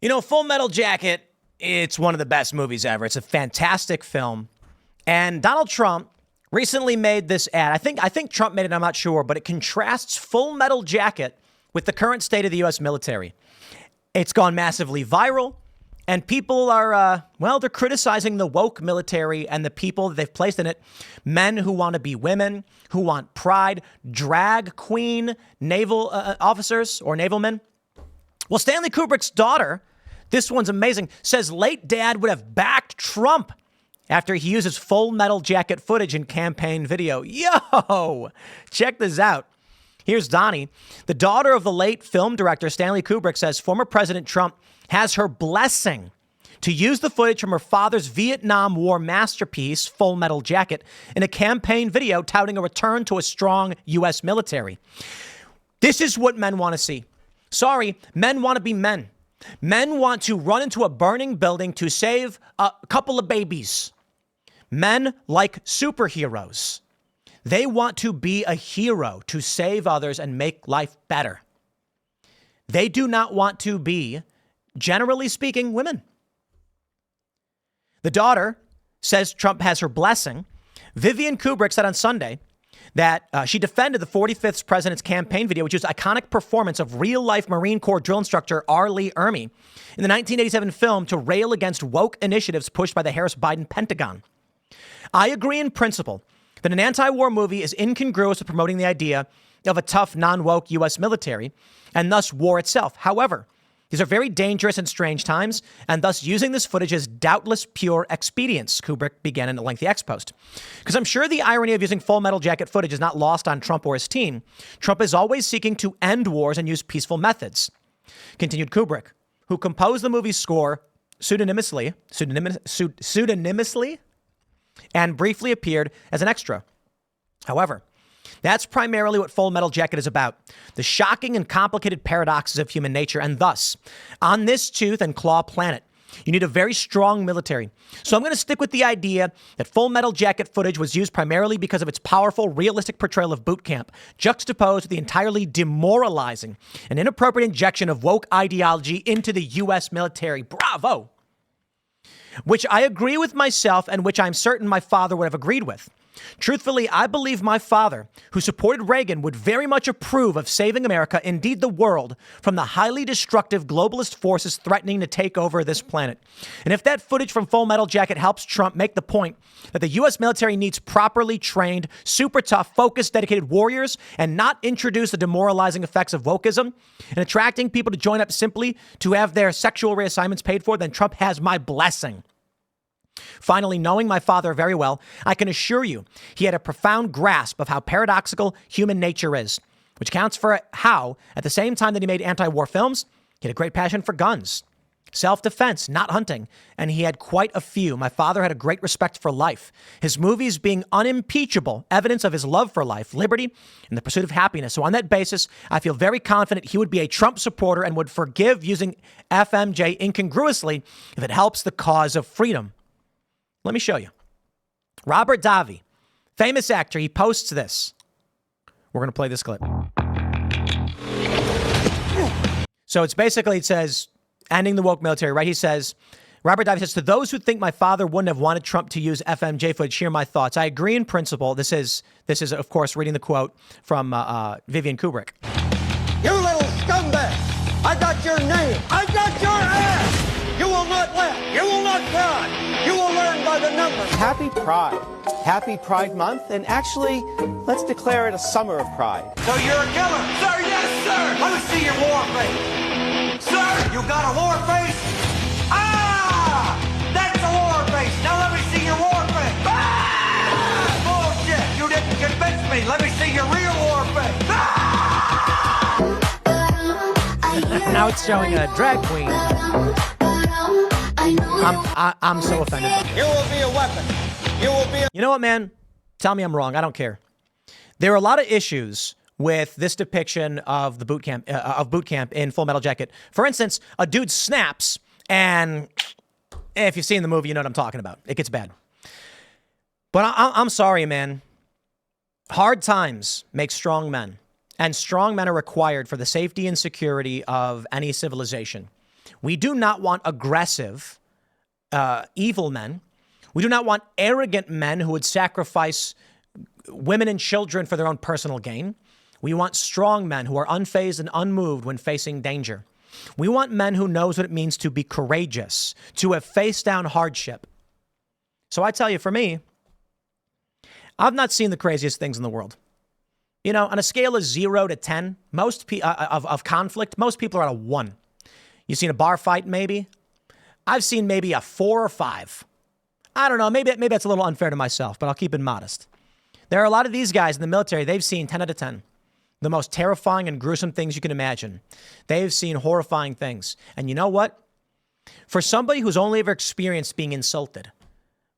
You know, Full Metal Jacket, it's one of the best movies ever. It's a fantastic film. And Donald Trump recently made this ad. I think Trump made it, I'm not sure, but it contrasts Full Metal Jacket with the current state of the U.S. military. It's gone massively viral, and people are, they're criticizing the woke military and the people that they've placed in it. Men who want to be women, who want pride, drag queen naval officers or naval men. Well, Stanley Kubrick's daughter, this one's amazing, says late dad would have backed Trump after he uses Full Metal Jacket footage in campaign video. Yo, check this out. Here's Donnie. The daughter of the late film director Stanley Kubrick says former President Trump has her blessing to use the footage from her father's Vietnam War masterpiece, Full Metal Jacket, in a campaign video touting a return to a strong U.S. military. This is what men want to see. Sorry, men want to be men. Men want to run into a burning building to save a couple of babies. Men like superheroes. They want to be a hero to save others and make life better. They do not want to be, generally speaking, women. The daughter says Trump has her blessing. Vivian Kubrick said on Sunday that she defended the 45th president's campaign video, which was an iconic performance of real-life Marine Corps drill instructor R. Lee Ermey in the 1987 film to rail against woke initiatives pushed by the Harris-Biden Pentagon. I agree in principle that an anti-war movie is incongruous with promoting the idea of a tough, non-woke U.S. military and thus war itself. However, these are very dangerous and strange times, and thus using this footage is doubtless pure expedience, Kubrick began in a lengthy ex-post. Because I'm sure the irony of using Full Metal Jacket footage is not lost on Trump or his team. Trump is always seeking to end wars and use peaceful methods. Continued Kubrick, who composed the movie's score pseudonymously, and briefly appeared as an extra. However, that's primarily what Full Metal Jacket is about. The shocking and complicated paradoxes of human nature. And thus, on this tooth and claw planet, you need a very strong military. So I'm going to stick with the idea that Full Metal Jacket footage was used primarily because of its powerful, realistic portrayal of boot camp, juxtaposed with the entirely demoralizing and inappropriate injection of woke ideology into the U.S. military. Bravo! Which I agree with myself and which I'm certain my father would have agreed with. Truthfully, I believe my father, who supported Reagan, would very much approve of saving America, indeed the world, from the highly destructive globalist forces threatening to take over this planet. And if that footage from Full Metal Jacket helps Trump make the point that the U.S. military needs properly trained, super tough, focused, dedicated warriors and not introduce the demoralizing effects of wokeism and attracting people to join up simply to have their sexual reassignments paid for, then Trump has my blessing. Finally, knowing my father very well, I can assure you he had a profound grasp of how paradoxical human nature is, which counts for how, at the same time that he made anti-war films, he had a great passion for guns, self-defense, not hunting, and he had quite a few. My father had a great respect for life, his movies being unimpeachable evidence of his love for life, liberty, and the pursuit of happiness. So on that basis, I feel very confident he would be a Trump supporter and would forgive using FMJ incongruously if it helps the cause of freedom. Let me show you. Robert Davi, famous actor, he posts this. We're going to play this clip. So it's basically, it says, ending the woke military, right? He says, Robert Davi says, to those who think my father wouldn't have wanted Trump to use FMJ footage, hear my thoughts. I agree in principle. This is, of course, reading the quote from Vivian Kubrick. You little scumbag! I got your name! I got your ass! You will not laugh! You will not cry! You will learn by the numbers! Happy Pride. Happy Pride Month, and actually, let's declare it a summer of pride. So you're a killer? Sir, yes, sir! Let me see your war face! Sir, you got a war face? Ah! That's a war face! Now let me see your war face! Ah! Bullshit! You didn't convince me! Let me see your real war face! Ah! Now it's showing a drag queen. I'm so offended. You will be a weapon. You will be You know what, man? Tell me I'm wrong. I don't care. There are a lot of issues with this depiction of the boot camp in Full Metal Jacket. For instance, a dude snaps, and if you've seen the movie, you know what I'm talking about. It gets bad. But I'm sorry, man. Hard times make strong men, and strong men are required for the safety and security of any civilization. We do not want aggressive, evil men. We do not want arrogant men who would sacrifice women and children for their own personal gain. We want strong men who are unfazed and unmoved when facing danger. We want men who knows what it means to be courageous, to have faced down hardship. So I tell you, for me, I've not seen the craziest things in the world. You know, on a scale of 0 to 10, of conflict, most people are at a 1. You've seen a bar fight, maybe? I've seen maybe a 4 or 5. I don't know. Maybe that's a little unfair to myself, but I'll keep it modest. There are a lot of these guys in the military. They've seen 10 out of 10. The most terrifying and gruesome things you can imagine. They've seen horrifying things. And you know what? For somebody who's only ever experienced being insulted,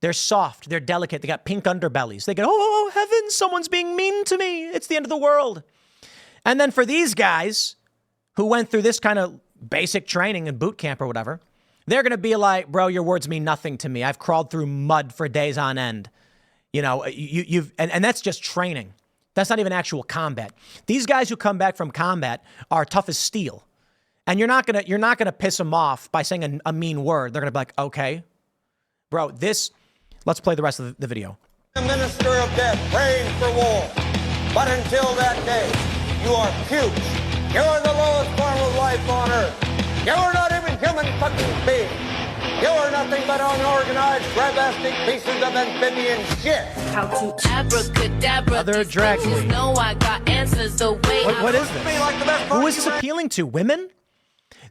they're soft, they're delicate, they got pink underbellies. They go, oh, heavens, someone's being mean to me. It's the end of the world. And then for these guys who went through this kind of basic training in boot camp or whatever, they're going to be like, bro, your words mean nothing to me. I've crawled through mud for days on end. You know, and that's just training. That's not even actual combat. These guys who come back from combat are tough as steel. And you're not gonna piss them off by saying a mean word. They're gonna be like, okay, bro, let's play the rest of the video. The minister of death praying for war. But until that day, you are puke. You are the lowest form of life on earth. You are not even human fucking beings. You are nothing but unorganized, travestic pieces of amphibian shit. How to abracadabra. Other drag queen. No, I got answers the way. What is this? Who is this appealing to? Women?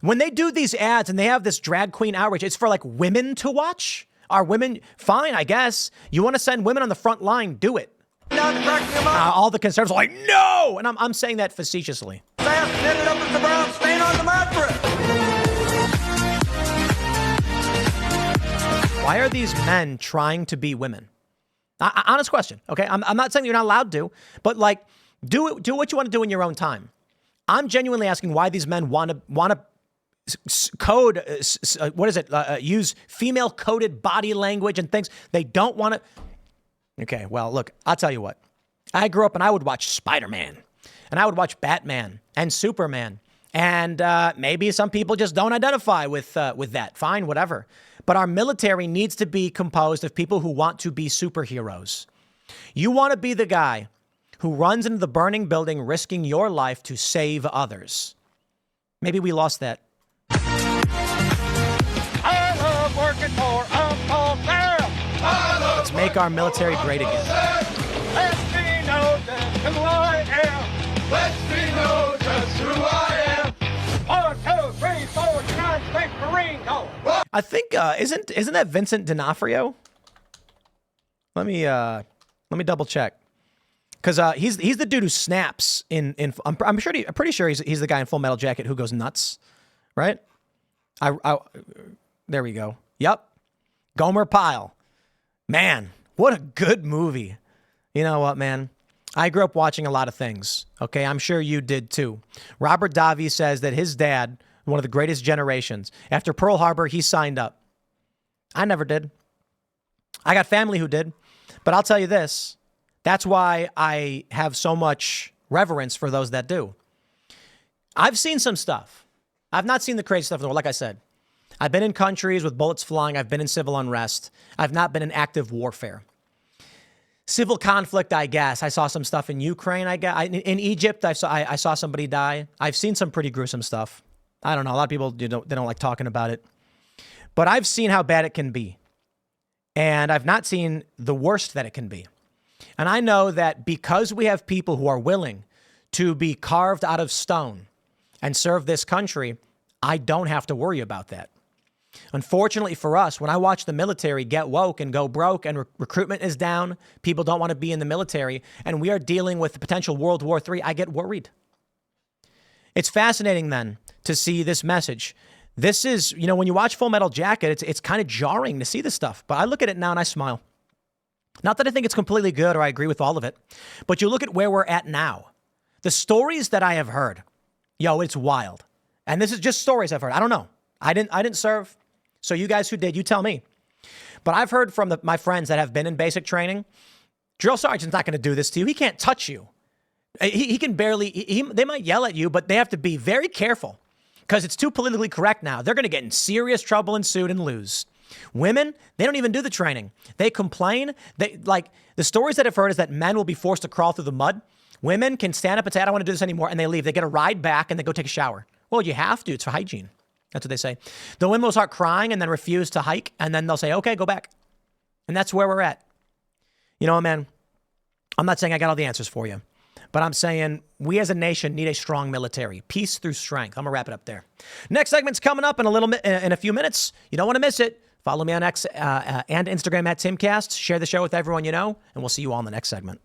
When they do these ads and they have this drag queen outrage, it's for like women to watch? Are women fine? I guess you want to send women on the front line, do it. All the conservatives are like, no, and I'm saying that facetiously. Knitted up as the brown stain on the mattress. Why are these men trying to be women? Honest question. Okay, I'm not saying you're not allowed to, but like, do what you want to do in your own time. I'm genuinely asking why these men want to code. Use female coded body language and things. They don't want to. Okay, well, look, I'll tell you what. I grew up and I would watch Spider-Man, and I would watch Batman and Superman, and maybe some people just don't identify with that. Fine, whatever. But our military needs to be composed of people who want to be superheroes. You want to be the guy who runs into the burning building, risking your life to save others. Maybe we lost that. I love working for Uncle Sam. Let's make our military great again. Let me know just who I am. Let me know just who I am. 1, 2, 3, 4, 5, 6, Marine Corps. I think isn't that Vincent D'Onofrio? Let me double check, because he's the dude who snaps in I'm pretty sure he's the guy in Full Metal Jacket who goes nuts, right? There we go. Yep, Gomer Pyle. Man, what a good movie. You know what, man? I grew up watching a lot of things. Okay, I'm sure you did too. Robert Davi says that his dad, one of the greatest generations, after Pearl Harbor, he signed up. I never did. I got family who did. But I'll tell you this. That's why I have so much reverence for those that do. I've seen some stuff. I've not seen the crazy stuff in the world. Like I said, I've been in countries with bullets flying. I've been in civil unrest. I've not been in active warfare. Civil conflict, I guess. I saw some stuff in Ukraine. In Egypt, I saw somebody die. I've seen some pretty gruesome stuff. I don't know. A lot of people they don't like talking about it. But I've seen how bad it can be. And I've not seen the worst that it can be. And I know that because we have people who are willing to be carved out of stone and serve this country, I don't have to worry about that. Unfortunately for us, when I watch the military get woke and go broke and recruitment is down, people don't want to be in the military, and we are dealing with the potential World War III, I get worried. It's fascinating then to see this message. This is, when you watch Full Metal Jacket, it's kind of jarring to see this stuff, but I look at it now and I smile. Not that I think it's completely good or I agree with all of it, but you look at where we're at now. The stories that I have heard, it's wild. And this is just stories I've heard. I don't know. I didn't serve. So you guys who did, you tell me. But I've heard from my friends that have been in basic training, drill sergeant's not going to do this to you. He can't touch you. He can barely, they might yell at you, but they have to be very careful because it's too politically correct now. They're going to get in serious trouble and sued and lose. Women, they don't even do the training. They complain. The stories that I've heard is that men will be forced to crawl through the mud. Women can stand up and say, I don't want to do this anymore. And they leave. They get a ride back and they go take a shower. Well, you have to. It's for hygiene. That's what they say. The women will start crying and then refuse to hike. And then they'll say, okay, go back. And that's where we're at. You know, man, I'm not saying I got all the answers for you, but I'm saying we as a nation need a strong military. Peace through strength. I'm going to wrap it up there. Next segment's coming up in a few minutes. You don't want to miss it. Follow me on X and Instagram at Timcast. Share the show with everyone you know, and we'll see you all in the next segment.